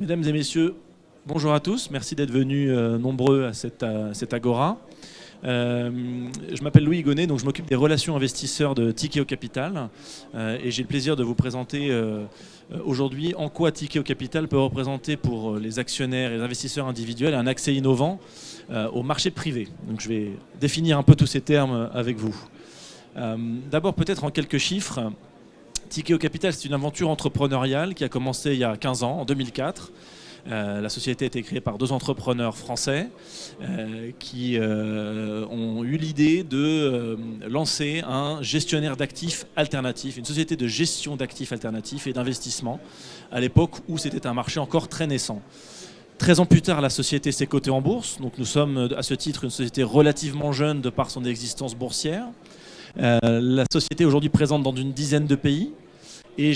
Mesdames et messieurs, bonjour à tous. Merci d'être venus nombreux à cette agora. Je m'appelle Louis Gonnet, donc je m'occupe des relations investisseurs de Tikehau Capital et j'ai le plaisir de vous présenter aujourd'hui en quoi Tikehau Capital peut représenter pour les actionnaires et les investisseurs individuels un accès innovant au marché privé. Donc je vais définir un peu tous ces termes avec vous. D'abord peut-être en quelques chiffres. Tikehau Capital, c'est une aventure entrepreneuriale qui a commencé il y a 15 ans, en 2004. La société a été créée par deux entrepreneurs français qui ont eu l'idée de lancer un gestionnaire d'actifs alternatifs, une société de gestion d'actifs alternatifs et d'investissement, à l'époque où c'était un marché encore très naissant. 13 ans plus tard, la société s'est cotée en bourse, donc nous sommes à ce titre une société relativement jeune de par son existence boursière. La société est aujourd'hui présente dans une dizaine de pays et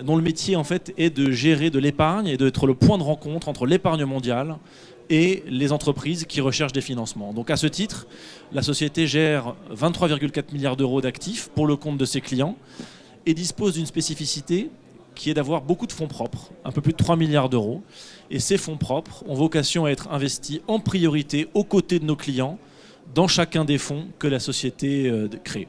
dont le métier en fait est de gérer de l'épargne et d'être le point de rencontre entre l'épargne mondiale et les entreprises qui recherchent des financements. Donc à ce titre, la société gère 23,4 milliards d'euros d'actifs pour le compte de ses clients et dispose d'une spécificité qui est d'avoir beaucoup de fonds propres, un peu plus de 3 milliards d'euros. Et ces fonds propres ont vocation à être investis en priorité aux côtés de nos clients dans chacun des fonds que la société crée.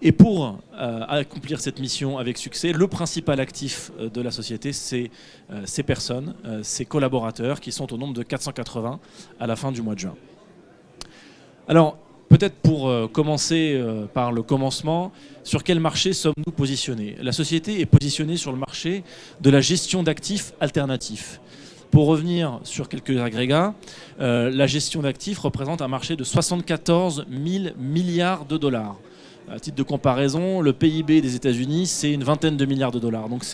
Et pour accomplir cette mission avec succès, le principal actif de la société, c'est ces personnes, ces collaborateurs qui sont au nombre de 480 à la fin du mois de juin. Alors, peut-être pour commencer par le commencement, sur quel marché sommes-nous positionnés ? La société est positionnée sur le marché de la gestion d'actifs alternatifs. Pour revenir sur quelques agrégats, la gestion d'actifs représente un marché de 74 000 milliards de dollars. À titre de comparaison, le PIB des États-Unis, c'est une vingtaine de milliards de dollars. Donc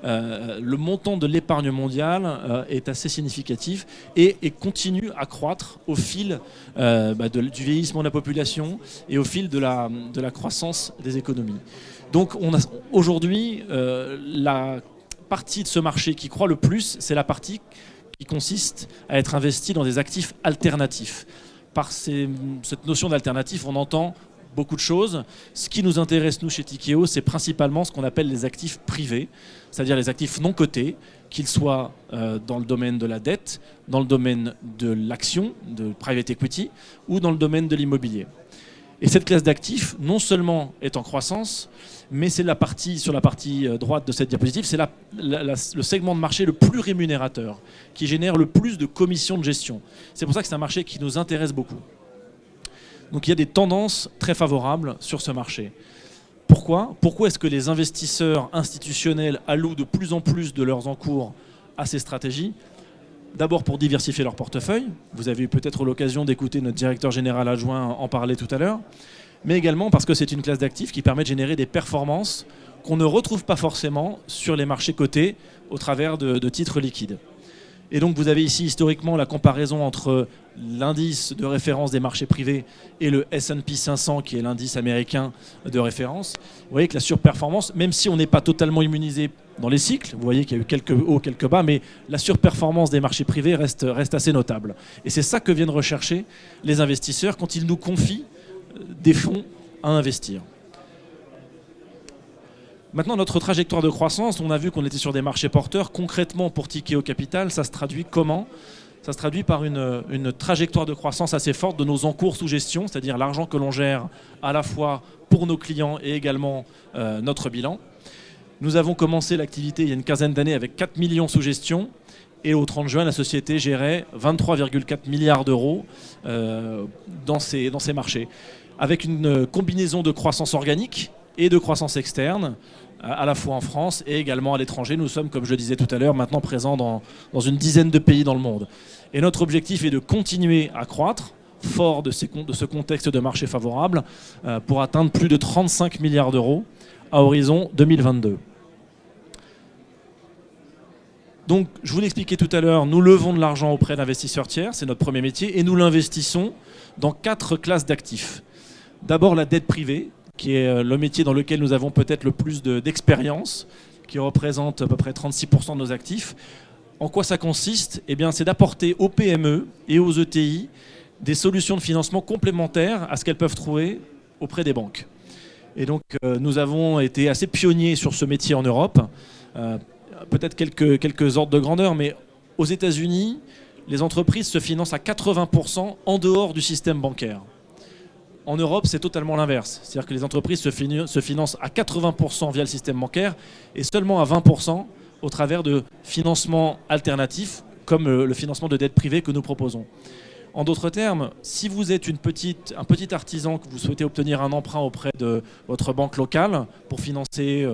le montant de l'épargne mondiale est assez significatif et continue à croître au fil du vieillissement de la population et au fil de la croissance des économies. Donc aujourd'hui, la partie de ce marché qui croît le plus, c'est la partie qui consiste à être investi dans des actifs alternatifs. Par cette notion d'alternatif, on entend beaucoup de choses. Ce qui nous intéresse, nous, chez Tikehau, c'est principalement ce qu'on appelle les actifs privés, c'est-à-dire les actifs non cotés, qu'ils soient dans le domaine de la dette, dans le domaine de l'action, de private equity, ou dans le domaine de l'immobilier. Et cette classe d'actifs, non seulement est en croissance, mais c'est sur la partie droite de cette diapositive, c'est le segment de marché le plus rémunérateur, qui génère le plus de commissions de gestion. C'est pour ça que c'est un marché qui nous intéresse beaucoup. Donc il y a des tendances très favorables sur ce marché. Pourquoi est-ce que les investisseurs institutionnels allouent de plus en plus de leurs encours à ces stratégies ? D'abord pour diversifier leur portefeuille. Vous avez eu peut-être l'occasion d'écouter notre directeur général adjoint en parler tout à l'heure. Mais également parce que c'est une classe d'actifs qui permet de générer des performances qu'on ne retrouve pas forcément sur les marchés cotés au travers de titres liquides. Et donc vous avez ici historiquement la comparaison entre l'indice de référence des marchés privés et le S&P 500 qui est l'indice américain de référence. Vous voyez que la surperformance, même si on n'est pas totalement immunisé dans les cycles, vous voyez qu'il y a eu quelques hauts, quelques bas, mais la surperformance des marchés privés reste assez notable. Et c'est ça que viennent rechercher les investisseurs quand ils nous confient des fonds à investir. Maintenant, notre trajectoire de croissance, on a vu qu'on était sur des marchés porteurs. Concrètement, pour Tikehau Capital, ça se traduit comment ? Ça se traduit par une trajectoire de croissance assez forte de nos encours sous gestion, c'est-à-dire l'argent que l'on gère à la fois pour nos clients et également notre bilan. Nous avons commencé l'activité il y a une quinzaine d'années avec 4 millions sous gestion. Et au 30 juin, la société gérait 23,4 milliards d'euros dans ces marchés, avec une combinaison de croissance organique et de croissance externe, à la fois en France et également à l'étranger. Nous sommes, comme je le disais tout à l'heure, maintenant présents dans une dizaine de pays dans le monde. Et notre objectif est de continuer à croître, fort de ce contexte de marché favorable, pour atteindre plus de 35 milliards d'euros à horizon 2022. Donc, je vous l'expliquais tout à l'heure, nous levons de l'argent auprès d'investisseurs tiers, c'est notre premier métier, et nous l'investissons dans 4 classes d'actifs. D'abord la dette privée, qui est le métier dans lequel nous avons peut-être le plus d'expérience, qui représente à peu près 36% de nos actifs. En quoi ça consiste ? Eh bien, c'est d'apporter aux PME et aux ETI des solutions de financement complémentaires à ce qu'elles peuvent trouver auprès des banques. Et donc, nous avons été assez pionniers sur ce métier en Europe. peut-être quelques ordres de grandeur, mais aux États-Unis, les entreprises se financent à 80% en dehors du système bancaire. En Europe, c'est totalement l'inverse. C'est-à-dire que les entreprises se financent à 80% via le système bancaire et seulement à 20% au travers de financements alternatifs comme le financement de dette privée que nous proposons. En d'autres termes, si vous êtes un petit artisan que vous souhaitez obtenir un emprunt auprès de votre banque locale pour financer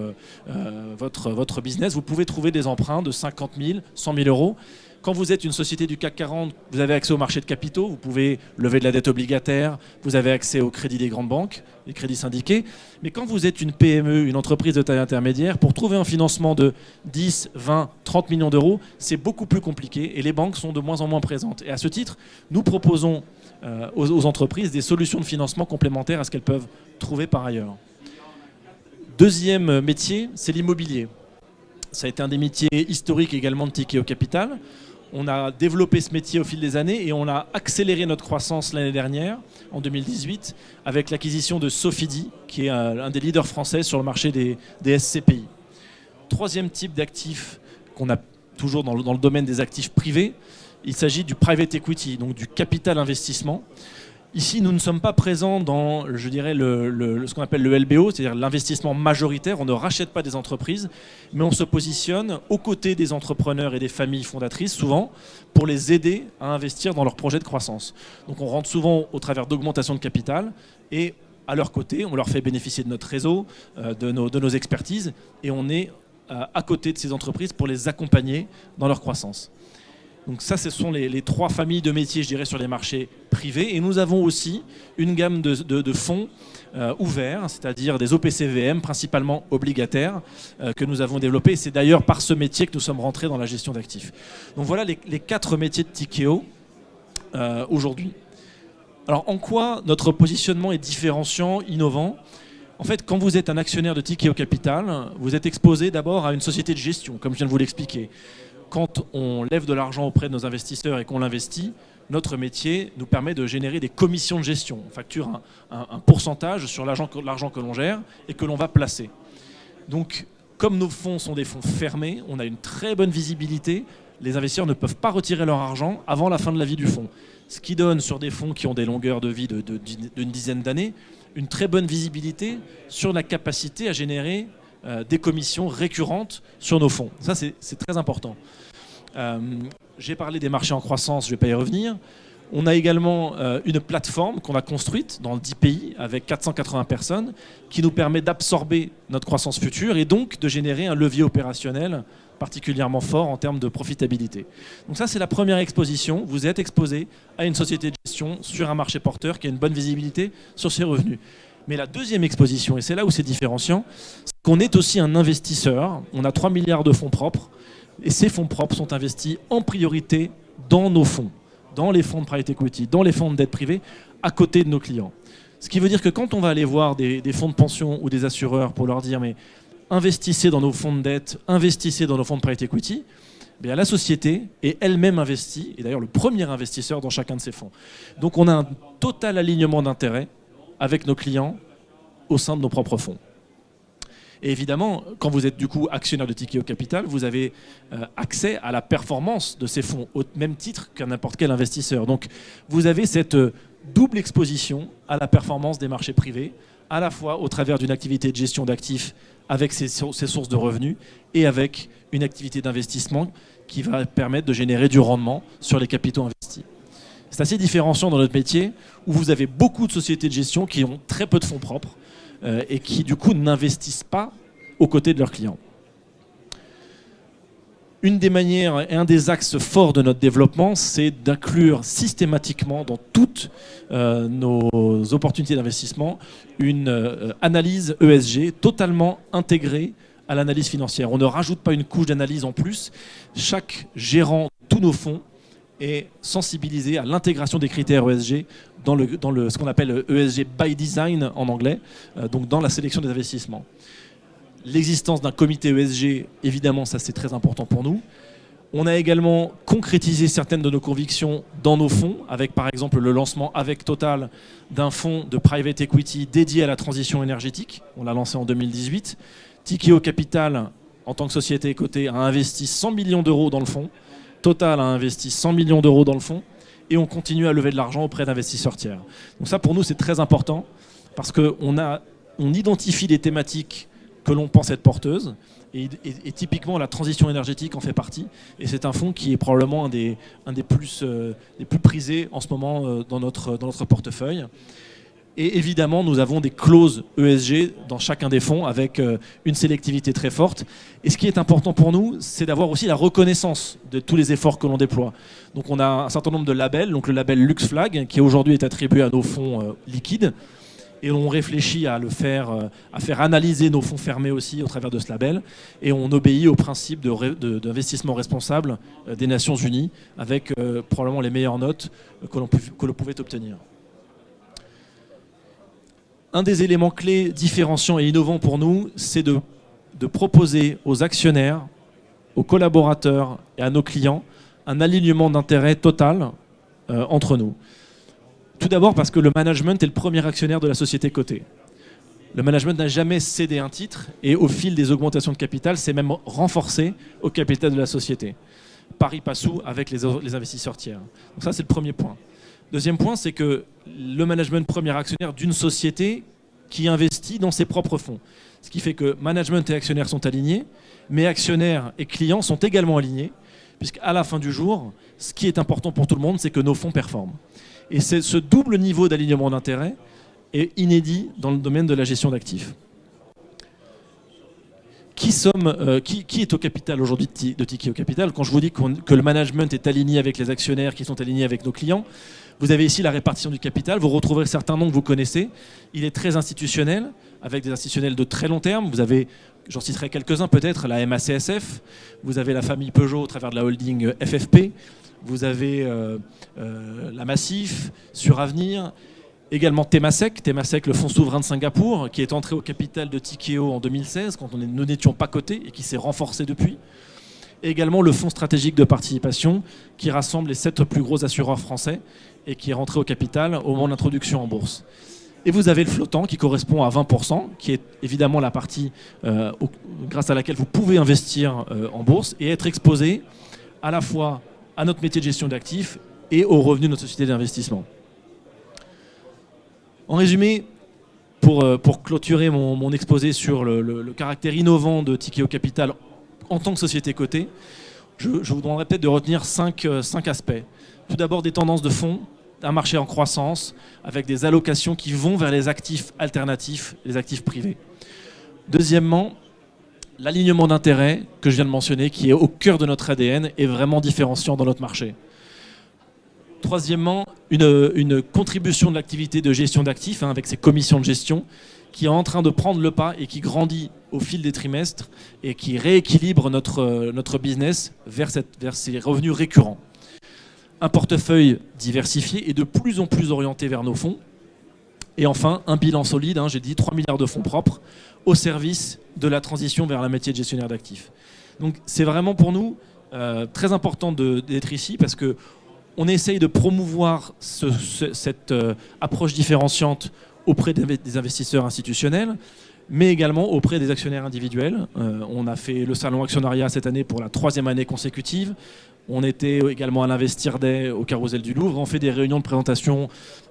votre business, vous pouvez trouver des emprunts de 50 000, 100 000 euros. Quand vous êtes une société du CAC 40, vous avez accès au marché de capitaux, vous pouvez lever de la dette obligataire, vous avez accès au crédit des grandes banques, les crédits syndiqués. Mais quand vous êtes une PME, une entreprise de taille intermédiaire, pour trouver un financement de 10, 20, 30 millions d'euros, c'est beaucoup plus compliqué et les banques sont de moins en moins présentes. Et à ce titre, nous proposons aux entreprises des solutions de financement complémentaires à ce qu'elles peuvent trouver par ailleurs. Deuxième métier, c'est l'immobilier. Ça a été un des métiers historiques également de Tikehau Capital. On a développé ce métier au fil des années et on a accéléré notre croissance l'année dernière, en 2018, avec l'acquisition de Sofidy, qui est un des leaders français sur le marché des SCPI. Troisième type d'actifs qu'on a toujours dans le domaine des actifs privés, il s'agit du private equity, donc du capital investissement. Ici, nous ne sommes pas présents dans, je dirais, ce qu'on appelle le LBO, c'est-à-dire l'investissement majoritaire. On ne rachète pas des entreprises, mais on se positionne aux côtés des entrepreneurs et des familles fondatrices, souvent, pour les aider à investir dans leurs projets de croissance. Donc on rentre souvent au travers d'augmentation de capital et à leur côté, on leur fait bénéficier de notre réseau, de nos expertises, et on est à côté de ces entreprises pour les accompagner dans leur croissance. Donc ça, ce sont les trois familles de métiers, je dirais, sur les marchés privés. Et nous avons aussi une gamme de fonds ouverts, c'est-à-dire des OPCVM, principalement obligataires, que nous avons développés. C'est d'ailleurs par ce métier que nous sommes rentrés dans la gestion d'actifs. Donc voilà les quatre métiers de Tikehau aujourd'hui. Alors en quoi notre positionnement est différenciant, innovant ? En fait, quand vous êtes un actionnaire de Tikehau Capital, vous êtes exposé d'abord à une société de gestion, comme je viens de vous l'expliquer. Quand on lève de l'argent auprès de nos investisseurs et qu'on l'investit, notre métier nous permet de générer des commissions de gestion. On facture un pourcentage sur l'argent que l'on gère et que l'on va placer. Donc, comme nos fonds sont des fonds fermés, on a une très bonne visibilité. Les investisseurs ne peuvent pas retirer leur argent avant la fin de la vie du fonds. Ce qui donne sur des fonds qui ont des longueurs de vie d'une dizaine d'années, une très bonne visibilité sur la capacité à générer des commissions récurrentes sur nos fonds. Ça, c'est très important. J'ai parlé des marchés en croissance, je ne vais pas y revenir. On a également une plateforme qu'on a construite dans 10 pays avec 480 personnes qui nous permet d'absorber notre croissance future et donc de générer un levier opérationnel particulièrement fort en termes de profitabilité. Donc ça, c'est la première exposition. Vous êtes exposé à une société de gestion sur un marché porteur qui a une bonne visibilité sur ses revenus. Mais la deuxième exposition, et c'est là où c'est différenciant, c'est qu'on est aussi un investisseur. On a 3 milliards de fonds propres et ces fonds propres sont investis en priorité dans nos fonds, dans les fonds de private equity, dans les fonds de dette privée, à côté de nos clients. Ce qui veut dire que quand on va aller voir des fonds de pension ou des assureurs pour leur dire mais investissez dans nos fonds de dette, investissez dans nos fonds de private equity, bien la société est elle-même investie, et d'ailleurs le premier investisseur dans chacun de ces fonds. Donc on a un total alignement d'intérêts avec nos clients au sein de nos propres fonds. Et évidemment, quand vous êtes du coup actionnaire de Tikehau Capital, vous avez accès à la performance de ces fonds au même titre qu'un n'importe quel investisseur. Donc vous avez cette double exposition à la performance des marchés privés, à la fois au travers d'une activité de gestion d'actifs avec ses sources de revenus et avec une activité d'investissement qui va permettre de générer du rendement sur les capitaux investis. C'est assez différenciant dans notre métier où vous avez beaucoup de sociétés de gestion qui ont très peu de fonds propres et qui du coup n'investissent pas aux côtés de leurs clients. Une des manières et un des axes forts de notre développement, c'est d'inclure systématiquement dans toutes nos opportunités d'investissement une analyse ESG totalement intégrée à l'analyse financière. On ne rajoute pas une couche d'analyse en plus. Chaque gérant de tous nos fonds est sensibilisé à l'intégration des critères ESG dans ce qu'on appelle ESG by design en anglais, donc dans la sélection des investissements. L'existence d'un comité ESG, évidemment, ça c'est très important pour nous. On a également concrétisé certaines de nos convictions dans nos fonds, avec par exemple le lancement avec Total d'un fonds de private equity dédié à la transition énergétique. On l'a lancé en 2018. Tikehau Capital, en tant que société cotée, a investi 100 millions d'euros dans le fonds. Total a investi 100 millions d'euros dans le fonds. Et on continue à lever de l'argent auprès d'investisseurs tiers. Donc ça, pour nous, c'est très important parce qu'on identifie les thématiques que l'on pense être porteuses. Et typiquement, la transition énergétique en fait partie. Et c'est un fonds qui est probablement un des plus prisés en ce moment dans notre portefeuille. Et évidemment, nous avons des clauses ESG dans chacun des fonds avec une sélectivité très forte. Et ce qui est important pour nous, c'est d'avoir aussi la reconnaissance de tous les efforts que l'on déploie. Donc on a un certain nombre de labels, donc le label LuxFlag, qui aujourd'hui est attribué à nos fonds liquides. Et on réfléchit à faire analyser nos fonds fermés aussi au travers de ce label. Et on obéit au principe d'investissement responsable des Nations Unies avec probablement les meilleures notes que l'on pouvait obtenir. Un des éléments clés différenciants et innovants pour nous, c'est de proposer aux actionnaires, aux collaborateurs et à nos clients un alignement d'intérêts total entre nous. Tout d'abord parce que le management est le premier actionnaire de la société cotée. Le management n'a jamais cédé un titre et au fil des augmentations de capital, c'est même renforcé au capital de la société. Pari passou avec les investisseurs tiers. Donc ça, c'est le premier point. Deuxième point, c'est que le management premier actionnaire d'une société qui investit dans ses propres fonds. Ce qui fait que management et actionnaires sont alignés, mais actionnaires et clients sont également alignés, puisqu'à la fin du jour, ce qui est important pour tout le monde, c'est que nos fonds performent. Et ce double niveau d'alignement d'intérêt est inédit dans le domaine de la gestion d'actifs. Qui est au capital aujourd'hui de Tikehau Capital? Quand je vous dis que le management est aligné avec les actionnaires qui sont alignés avec nos clients, vous avez ici la répartition du capital. Vous retrouverez certains noms que vous connaissez. Il est très institutionnel, avec des institutionnels de très long terme. Vous avez, j'en citerai quelques-uns peut-être, la MACSF. Vous avez la famille Peugeot au travers de la holding FFP. Vous avez la Massif, Suravenir. Également Temasek, le fonds souverain de Singapour, qui est entré au capital de Tikehau en 2016, quand nous n'étions pas cotés et qui s'est renforcé depuis. Et également le fonds stratégique de participation, qui rassemble les 7 plus gros assureurs français et qui est rentré au capital au moment de l'introduction en bourse. Et vous avez le flottant qui correspond à 20%, qui est évidemment la partie grâce à laquelle vous pouvez investir en bourse et être exposé à la fois à notre métier de gestion d'actifs et aux revenus de notre société d'investissement. En résumé, pour clôturer mon exposé sur le caractère innovant de Tikehau Capital en tant que société cotée, je vous demanderai peut-être de retenir 5 aspects. Tout d'abord, des tendances de fonds, un marché en croissance, avec des allocations qui vont vers les actifs alternatifs, les actifs privés. Deuxièmement, l'alignement d'intérêts que je viens de mentionner, qui est au cœur de notre ADN et vraiment différenciant dans notre marché. Troisièmement, une contribution de l'activité de gestion d'actifs, avec ses commissions de gestion, qui est en train de prendre le pas et qui grandit au fil des trimestres et qui rééquilibre notre business vers ces revenus récurrents. Un portefeuille diversifié et de plus en plus orienté vers nos fonds. Et enfin, un bilan solide, j'ai dit 3 milliards de fonds propres, au service de la transition vers un métier de gestionnaire d'actifs. Donc c'est vraiment pour nous très important d'être ici parce que on essaye de promouvoir cette approche différenciante auprès des investisseurs institutionnels, mais également auprès des actionnaires individuels. On a fait le salon actionnariat cette année pour la 3e année consécutive. On était également à l'Investir Day au Carrousel du Louvre. On fait des réunions de présentation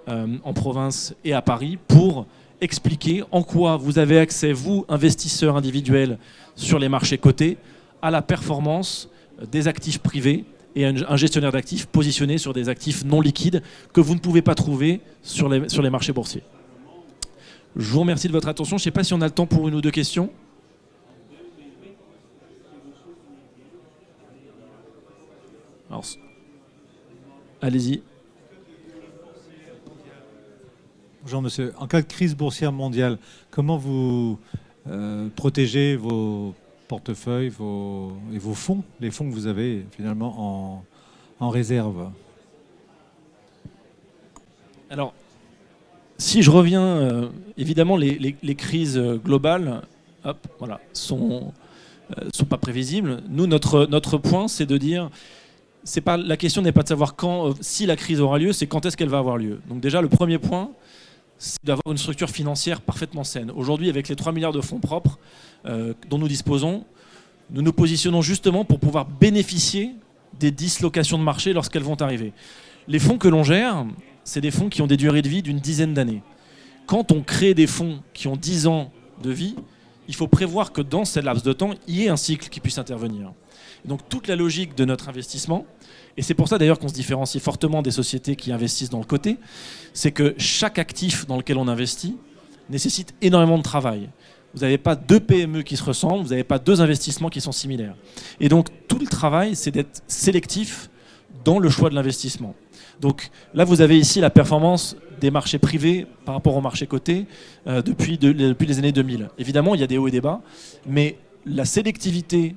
en province et à Paris pour expliquer en quoi vous avez accès, vous, investisseurs individuels, sur les marchés cotés, à la performance des actifs privés et un gestionnaire d'actifs positionné sur des actifs non liquides que vous ne pouvez pas trouver sur les marchés boursiers. Je vous remercie de votre attention. Je ne sais pas si on a le temps pour une ou deux questions. Alors, allez-y. Bonjour monsieur. En cas de crise boursière mondiale, comment vous protégez vos portefeuilles et vos fonds, les fonds que vous avez finalement en réserve? Alors, si je reviens, évidemment, les crises globales sont pas prévisibles. Nous, notre point, c'est de dire, la question n'est pas de savoir si la crise aura lieu, c'est quand est-ce qu'elle va avoir lieu. Donc déjà, le premier point, c'est d'avoir une structure financière parfaitement saine. Aujourd'hui, avec les 3 milliards de fonds propres dont nous disposons, Nous nous positionnons justement pour pouvoir bénéficier des dislocations de marché lorsqu'elles vont arriver. Les fonds que l'on gère, c'est des fonds qui ont des durées de vie d'une dizaine d'années. Quand on crée des fonds qui ont 10 ans de vie, il faut prévoir que dans ce laps de temps, il y ait un cycle qui puisse intervenir. Donc toute la logique de notre investissement, et c'est pour ça d'ailleurs qu'on se différencie fortement des sociétés qui investissent dans le côté, c'est que chaque actif dans lequel on investit nécessite énormément de travail. Vous n'avez pas deux PME qui se ressemblent, vous n'avez pas deux investissements qui sont similaires. Et donc tout le travail, c'est d'être sélectif dans le choix de l'investissement. Donc là, vous avez ici la performance des marchés privés par rapport aux marchés cotés depuis les années 2000. Évidemment, il y a des hauts et des bas, mais la sélectivité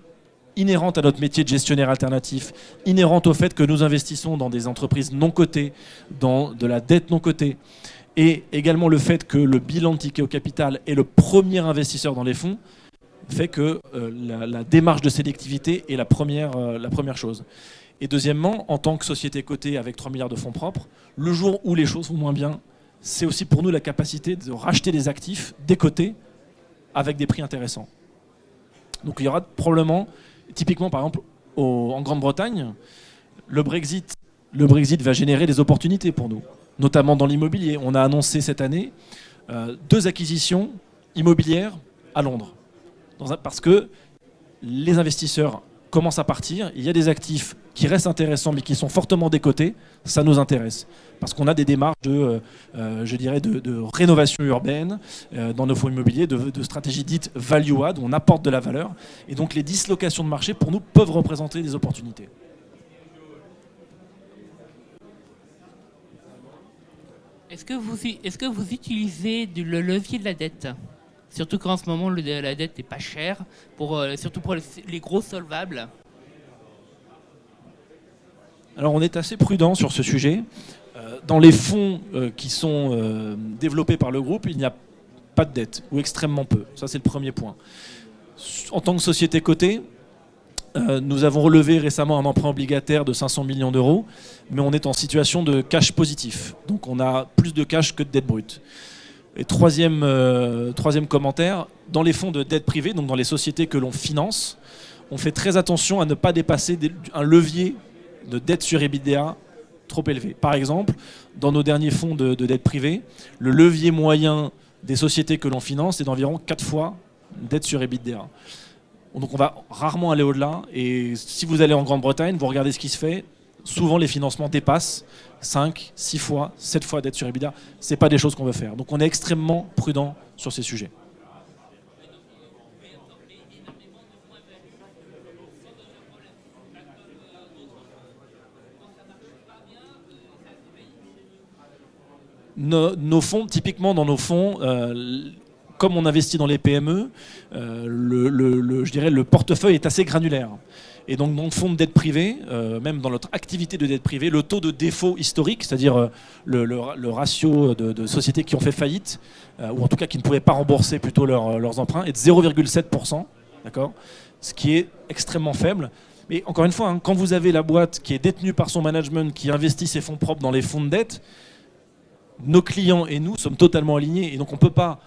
inhérente à notre métier de gestionnaire alternatif, inhérente au fait que nous investissons dans des entreprises non cotées, dans de la dette non cotée, et également le fait que le bilan de Tikehau Capital est le premier investisseur dans les fonds, fait que la démarche de sélectivité est la première chose. Et deuxièmement, en tant que société cotée avec 3 milliards de fonds propres, le jour où les choses vont moins bien, c'est aussi pour nous la capacité de racheter des actifs décotés avec des prix intéressants. Donc il y aura probablement, typiquement par exemple en Grande-Bretagne, le Brexit va générer des opportunités pour nous, notamment dans l'immobilier. On a annoncé cette année 2 acquisitions immobilières à Londres. Parce que les investisseurs commencent à partir, il y a des actifs qui restent intéressants mais qui sont fortement décotés, ça nous intéresse. Parce qu'on a des démarches de rénovation urbaine dans nos fonds immobiliers, de stratégies dites value add, où on apporte de la valeur. Et donc les dislocations de marché, pour nous, peuvent représenter des opportunités. Est-ce que vous utilisez le levier de la dette ? Surtout qu'en ce moment, la dette n'est pas chère, surtout pour les gros solvables. Alors on est assez prudent sur ce sujet. Dans les fonds qui sont développés par le groupe, il n'y a pas de dette, ou extrêmement peu. Ça, c'est le premier point. En tant que société cotée, nous avons relevé récemment un emprunt obligataire de 500 millions d'euros, mais on est en situation de cash positif. Donc on a plus de cash que de dette brute. Et troisième commentaire, dans les fonds de dette privée, donc dans les sociétés que l'on finance, on fait très attention à ne pas dépasser un levier de dette sur EBITDA trop élevé. Par exemple, dans nos derniers fonds de dette privée, le levier moyen des sociétés que l'on finance est d'environ 4 fois dette sur EBITDA. Donc on va rarement aller au-delà. Et si vous allez en Grande-Bretagne, vous regardez ce qui se fait, souvent les financements dépassent 5, 6 fois, 7 fois dette sur EBITDA. Ce n'est pas des choses qu'on veut faire. Donc on est extrêmement prudent sur ces sujets. Nos fonds, typiquement dans nos fonds, comme on investit dans les PME, je dirais le portefeuille est assez granulaire. Et donc dans le fonds de dette privée, même dans notre activité de dette privée, le taux de défaut historique, c'est-à-dire le ratio de sociétés qui ont fait faillite, ou en tout cas qui ne pouvaient pas rembourser plutôt leurs emprunts, est de 0,7%, d'accord, ce qui est extrêmement faible. Mais encore une fois, quand vous avez la boîte qui est détenue par son management, qui investit ses fonds propres dans les fonds de dette, nos clients et nous sommes totalement alignés. Et donc on ne peut pas,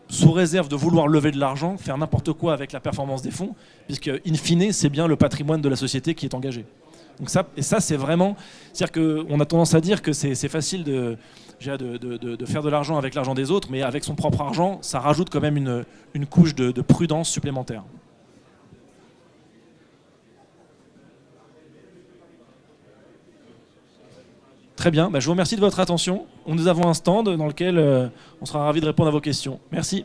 sous réserve de vouloir lever de l'argent, faire n'importe quoi avec la performance des fonds, puisque, in fine, c'est bien le patrimoine de la société qui est engagé. Donc ça, c'est vraiment... C'est-à-dire qu'on a tendance à dire que c'est facile de faire de l'argent avec l'argent des autres, mais avec son propre argent, ça rajoute quand même une couche de prudence supplémentaire. Très bien, je vous remercie de votre attention. Nous avons un stand dans lequel on sera ravis de répondre à vos questions. Merci.